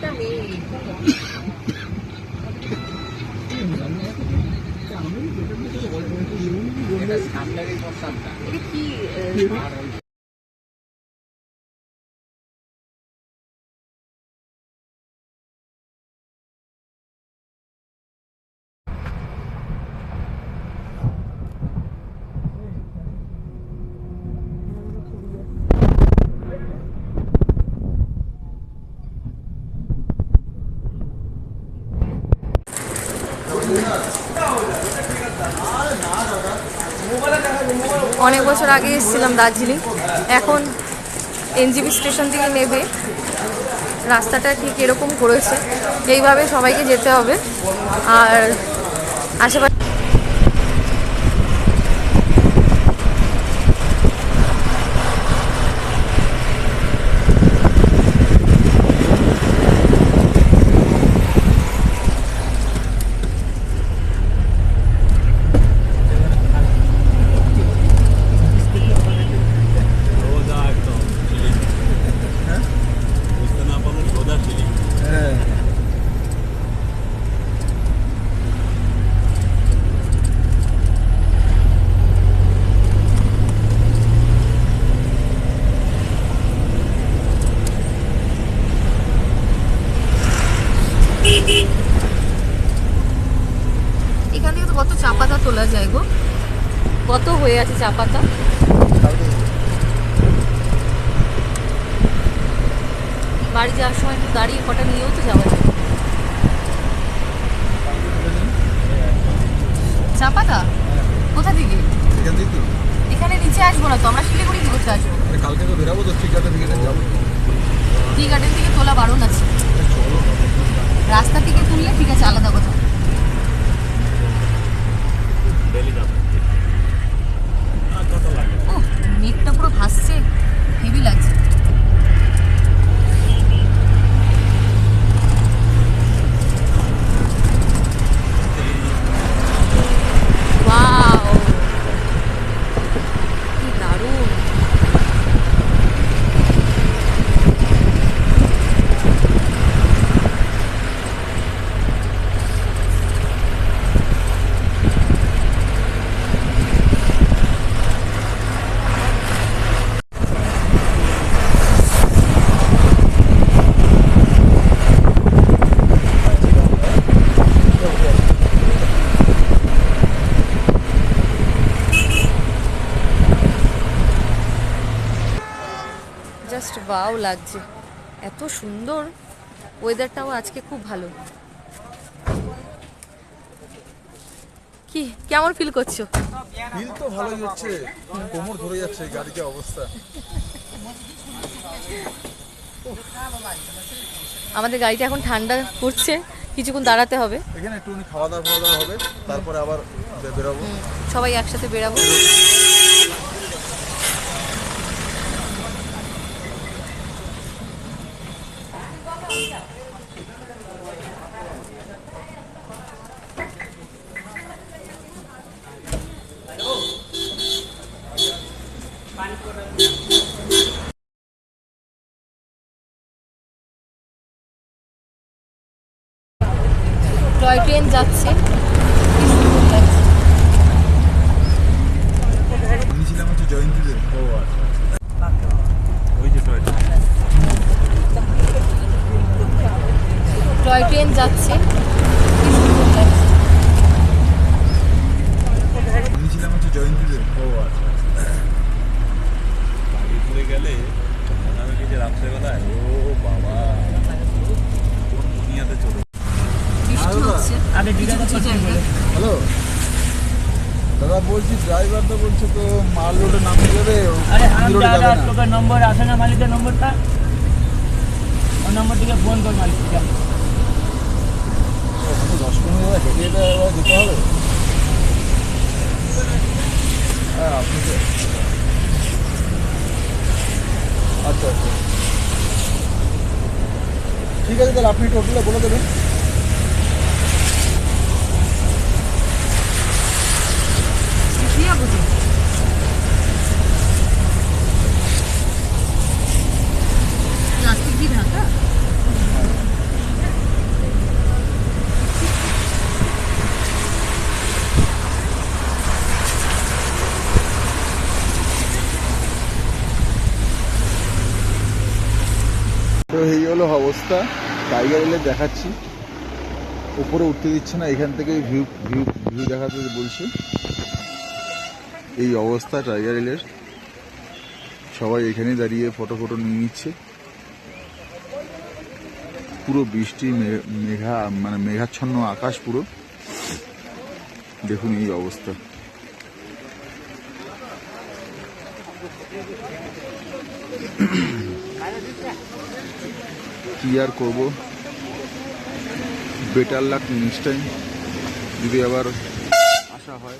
একটা মেয়ে এটা কি অনেক বছর আগে এসেছিলাম দার্জিলিং। এখন এনজিপি স্টেশন থেকে নেবে রাস্তাটা ঠিক এরকম করেছে, এইভাবে সবাইকে যেতে হবে। আর আশেপাশে এখান থেকে তো কত চা পাতা তোলা যায় গো, কত হয়ে আছে চা পাতা। বাড়ি যাওয়ার সময় একটু দাঁড়িয়ে কটা নিয়েও তো যাওয়া যায়। চা পাতা কোথা থেকে? এখানে নিচে আসবো না তো, আমরা শিলিগুড়ি কি করতে আসবো? কালকে তো বেরাবো তো, টি গার্ডেন থেকে যাবো। টি গার্ডেন থেকে তোলা বারণ আছে, রাস্তা থেকে তুললে ঠিক আছে, আলাদা কথা। ও মেঘটা পুরো ভাসছে, হেভি লাগছে। ওয়াও কি দারুণ। জাস্ট ওয়াও লাগছে, এত সুন্দর ওয়েদারটাও আজকে খুব ভালো। কি কেমন ফিল করছো? ফিল তো ভালোই হচ্ছে, কোমর ধরে যাচ্ছে গাড়িতে অবস্থা। আমাদের গাড়িটা এখন ঠান্ডা করছে, কিছুক্ষণ দাঁড়াতে হবে। এখানে একটু খাওয়া দাওয়া হবে, তারপরে আবার বেরোবো, সবাই একসাথে বেরাবো। টয় ট্রেন যাচ্ছে, কি সুন্দর লাগছে। নিয়েছিলাম হচ্ছে জয়ন্তীদের। ও আচ্ছা, ওই যে টয় ট্রেন যাচ্ছে, কি সুন্দর লাগছে। নিয়েছিলাম হচ্ছে জয়ন্তীদের। ও আচ্ছা, গাড়ি ঘুরে গেলে আমি কি যে রাত্রেবেলায়, ও বাবা কোন দুনিয়াতে চলে। বৃষ্টি হচ্ছে কিছু কিছু জায়গায়। হ্যালো দাদা, বলছি ড্রাইভার তো বলছে তো মাল রোডে নামিয়ে দেবে। अरे हम जा रहा তোকে নম্বর আছে না মালিকের নম্বরটা, ওই নম্বর থেকে ফোন কর মালিককে। 10-15 হেঁটে যেতে হবে। হ্যাঁ আপনি তো আচ্ছা আচ্ছা ঠিক আছে, তাহলে আপনি টোটালে বলে দেবেন। প্লাস্টিক দিয়ে ঢাকা। অবস্থা। টাইগার হিলে দেখাচ্ছি, উপরে উঠতে দিচ্ছে না, এখান থেকে ভিউ ভিউ ভিউ দেখাতে বলছে। এই অবস্থা টাইগার হিলের, সবাই এখানে দাঁড়িয়ে ফটো ফটো নিয়ে নিচ্ছে। পুরো বৃষ্টি, মেঘা মানে মেঘাচ্ছন্ন আকাশ পুরো, দেখুন এই অবস্থা। কি আর করবো, বেটার লাক নেক্সট টাইম যদি আবার আসা হয়।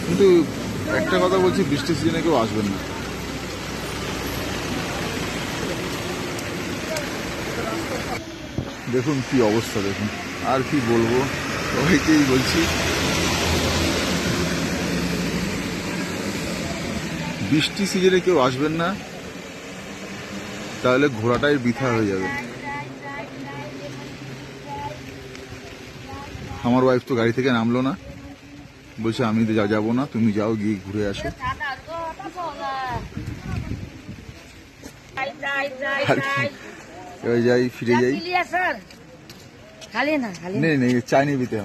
কিন্তু একটা কথা বলছি, বৃষ্টির সিজনে কেউ আসবেন না। দেখুন কি অবস্থা, দেখুন আর কি বলবো, সবাইকেই বলছি বৃষ্টি সিজনে কেউ আসবেন না, তাহলে ঘোরাটাই বৃথা হয়ে যাবে। আমার ওয়াইফ তো গাড়ি থেকে নামলো না, বলছে আমি যাবো না, তুমি যাও, গিয়ে ঘুরে আসো। এবার যাই, ফিরে যাই। नहीं नहीं चाय नहीं पीते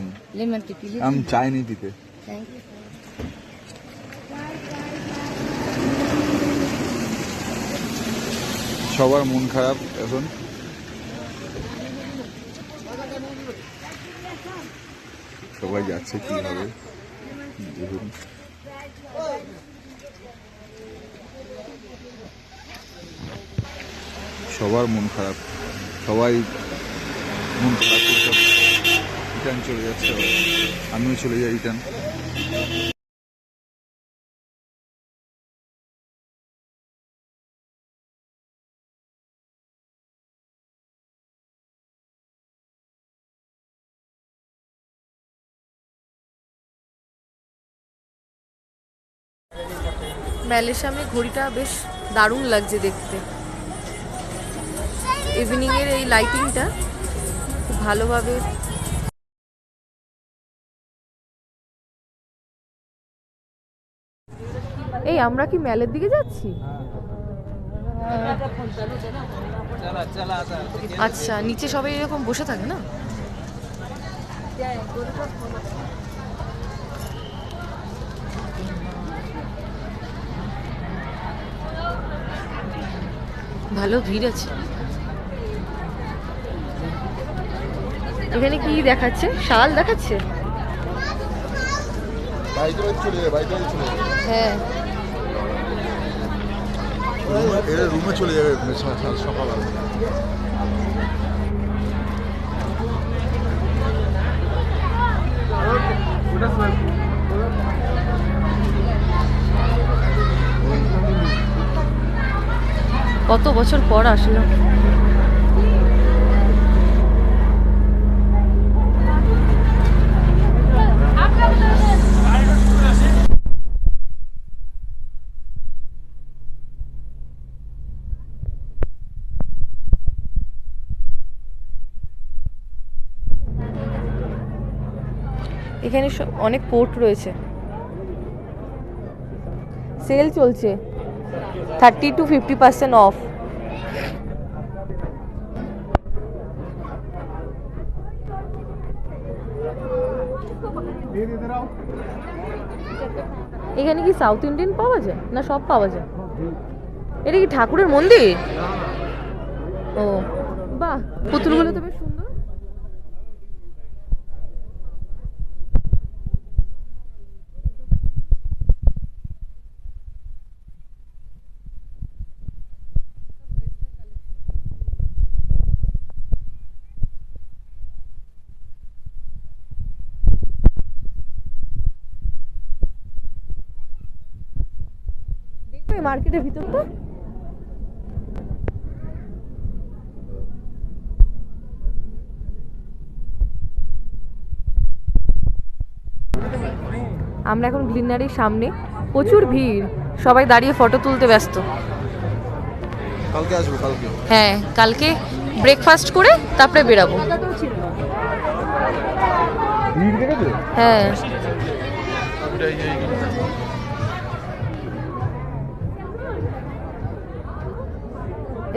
हम चाय नहीं पीते। সবার মন খারাপ এখন, সবাই যাচ্ছে কি হবে দেখুন। সবার মন খারাপ, সবাই মন খারাপ করে সব রিটার্ন চলে যাচ্ছে। আমিও চলে যাই রিটার্ন। মেলের সামনে ঘড়িটা বেশ দারুণ লাগছে দেখতে। ইভিনিং এর এই লাইটিংটা খুব ভালোভাবে। এই আমরা কি মেলের দিকে যাচ্ছি? আচ্ছা, নিচে সবাই এরকম বসে থাকে না? ভালো ভিড় আছে। এখানে কি দেখাচ্ছে? শাল দেখাচ্ছে। হ্যাঁ, রুমে চলে যাবে সকালবেলা। কত বছর পর আসলো। এখানে অনেক কোট রয়েছে, সেল চলছে 30 to 50% অফ। এখানে কি সাউথ ইন্ডিয়ান পাওয়া যায় না সব পাওয়া যায়? এটা কি ঠাকুরের মন্দির? ও বাহ, পুতুলগুলো তো বেশ সুন্দর। মার্কেটের ভিতরটা আমরা এখন গ্লিনারির সামনে, প্রচুর ভিড়, সবাই দাঁড়িয়ে ফটো তুলতে ব্যস্ত। কালকে আসবো, কালকে। হ্যাঁ, কালকে ব্রেকফাস্ট করে তারপরে বেরাবো। হ্যাঁ,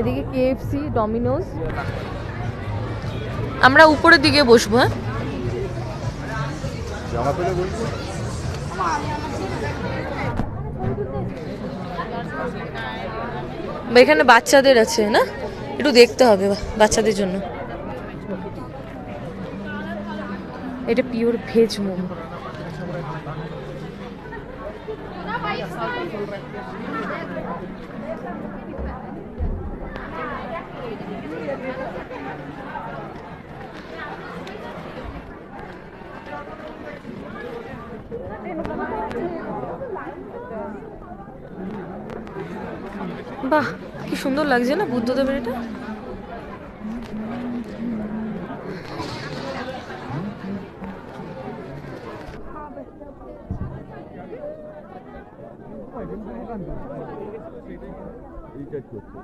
এদিকে কেএফসি, ডমিনোজ। আমরা উপরের দিকে বসবো। হ্যাঁ, জামা পেলে বলছো? বা এখানে বাচ্চাদের আছে না, একটু দেখতে হবে বাচ্চাদের জন্য। এটা পিওর ভেজ মোমো। বাহ, কি সুন্দর লাগছে না বুদ্ধদেবের এটা। এই কাজ করছে